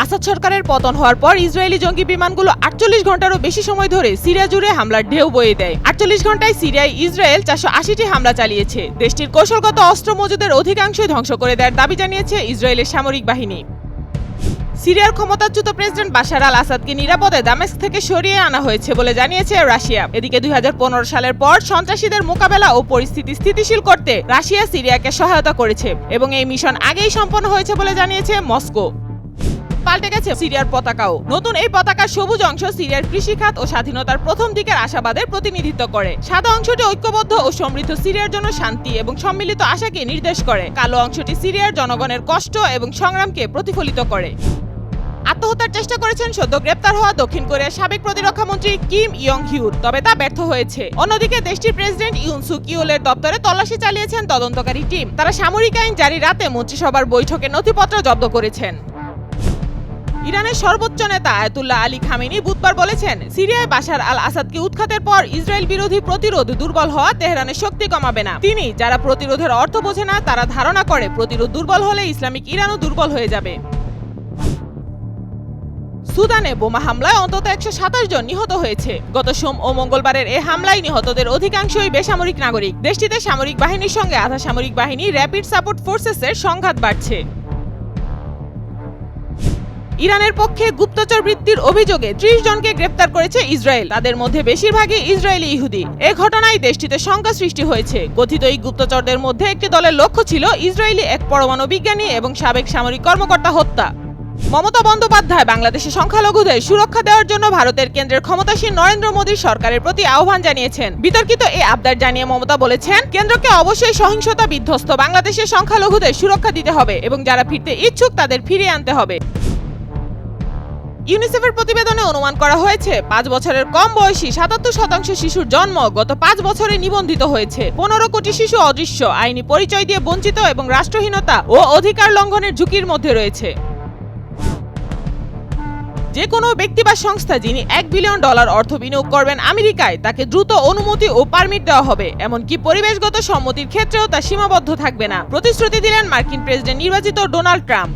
আসাদ সরকারের পতন হওয়ার পর ইসরায়েলি জঙ্গি বিমানগুলো ৪৮ ঘন্টারও বেশি সময় ধরে সিরিয়া জুড়ে হামলার ঢেউ বয়ে দেয়। ৪৮ ঘন্টায় সিরিয়ায় ইসরায়েল ৪৮০টি হামলা চালিয়েছে। দেশটির কৌশলগত অস্ত্র মজুদের অধিকাংশই ধ্বংস করে দেওয়ার দাবি জানিয়েছে ইসরায়েলের সামরিক বাহিনী। সিরিয়ার ক্ষমতাচ্যুত প্রেসিডেন্ট বাশার আল আসাদকে নিরাপদে দামেস্ক থেকে সরিয়ে আনা হয়েছে বলে জানিয়েছে রাশিয়া। এদিকে ২০১৫ সালের পর সন্ত্রাসীদের মোকাবেলা ও পরিস্থিতি স্থিতিশীল করতে রাশিয়া সিরিয়াকে সহায়তা করেছে এবং এই মিশন আগেই সম্পন্ন হয়েছে বলে জানিয়েছে মস্কো। পাল্টে গেছে সিরিয়ার পতাকাও। নতুন এই পতাকার সবুজ অংশ সিরিয়ার কৃষিখাত ও স্বাধীনতার প্রথম দিকের আশাবাদের প্রতিনিধিত্ব করে। সাদা অংশটি ঐক্যবদ্ধ ও সমৃদ্ধ সিরিয়ার জন্য শান্তি এবং সম্মিলিত আশাকে নির্দেশ করে। কালো অংশটি সিরিয়ার জনগণের কষ্ট এবং সংগ্রামকে প্রতিফলিত করে। আত্মহত্যার চেষ্টা করেছেন সদ্য গ্রেপ্তার হওয়া দক্ষিণ কোরিয়ার সাবেক প্রতিরক্ষামন্ত্রী কিম ইয়ং হিউর, তবে তা ব্যর্থ হয়েছে। অন্যদিকে দেশটির প্রেসিডেন্ট ইউন সুক ইউলের দপ্তরে তল্লাশি চালিয়েছেন তদন্তকারী টিম। তারা সামরিক আইন জারি রাতে মন্ত্রিসভার বৈঠকে নথিপত্র জব্দ করেছেন। ইরানের সর্বোচ্চ নেতা আয়াতুল্লাহ আলী খামেনি বুধবার বলেছেন, সিরিয়ায় বাশার আল আসাদকে উৎখাতের পর ইসরায়েল বিরোধী প্রতিরোধ দুর্বল হওয়া তেহরানের শক্তি কমাবে না। তিনি, যারা প্রতিরোধের অর্থ বোঝে না, তারা ধারণা করে প্রতিরোধ দুর্বল হলে ইসলামিক ইরানও দুর্বল হয়ে যাবে। সুদানে বোমা হামলায় অন্তত ১২৭ জন নিহত হয়েছে। গত সোম ও মঙ্গলবারের এই হামলায় নিহতদের অধিকাংশই বেসামরিক নাগরিক। দেশটিতে সামরিক বাহিনীর সঙ্গে আধা সামরিক বাহিনী র্যাপিড সাপোর্ট ফোর্সেসের সংঘাত বাড়ছে। ইরানের পক্ষে গুপ্তচর বৃত্তির অভিযোগে ৩০ জনকে গ্রেপ্তার করেছে ইসরায়েল। তাদের মধ্যে বেশিরভাগই ইসরায়েলি ইহুদি। এ ঘটনায় দেশটিতে শঙ্কা সৃষ্টি হয়েছে। কথিত এই গুপ্তচরদের মধ্যে একটি দলের লক্ষ্য ছিল ইসরায়েলি এক পরমাণু বিজ্ঞানী এবং সাবেক সামরিক কর্মকর্তা হত্যা। মমতা বন্দ্যোপাধ্যায় বাংলাদেশে সংখ্যালঘুদের সুরক্ষা দেওয়ার জন্য ভারতের কেন্দ্রের ক্ষমতাসীন নরেন্দ্র মোদীর সরকারের প্রতি আহ্বান জানিয়েছেন। বিতর্কিত এই আবদার জানিয়ে মমতা বলেছেন, কেন্দ্রকে অবশ্যই সহিংসতা বিধ্বস্ত বাংলাদেশের সংখ্যালঘুদের সুরক্ষা দিতে হবে এবং যারা ফিরতে ইচ্ছুক তাদের ফিরিয়ে আনতে হবে। ইউনিসেফের প্রতিবেদনে অনুমান করা হয়েছে ৫ বছরের কম বয়সী ৭৭% শিশুর জন্ম গত ৫ বছরে নিবন্ধিত হয়েছে। ১৫ কোটি শিশু অদৃশ্য, আইনি পরিচয় দিয়ে বঞ্চিত এবং রাষ্ট্রহীনতা ও অধিকার লঙ্ঘনের ঝুঁকির মধ্যে রয়েছে। যে কোনো ব্যক্তি বা সংস্থা যিনি $১ বিলিয়ন অর্থ বিনিয়োগ করবেন আমেরিকায়, তাকে দ্রুত অনুমতি ও পারমিট দেওয়া হবে। এমনকি পরিবেশগত সম্মতির ক্ষেত্রেও তা সীমাবদ্ধ থাকবে না। প্রতিশ্রুতি দিলেন মার্কিন প্রেসিডেন্ট নির্বাচিত ডোনাল্ড ট্রাম্প।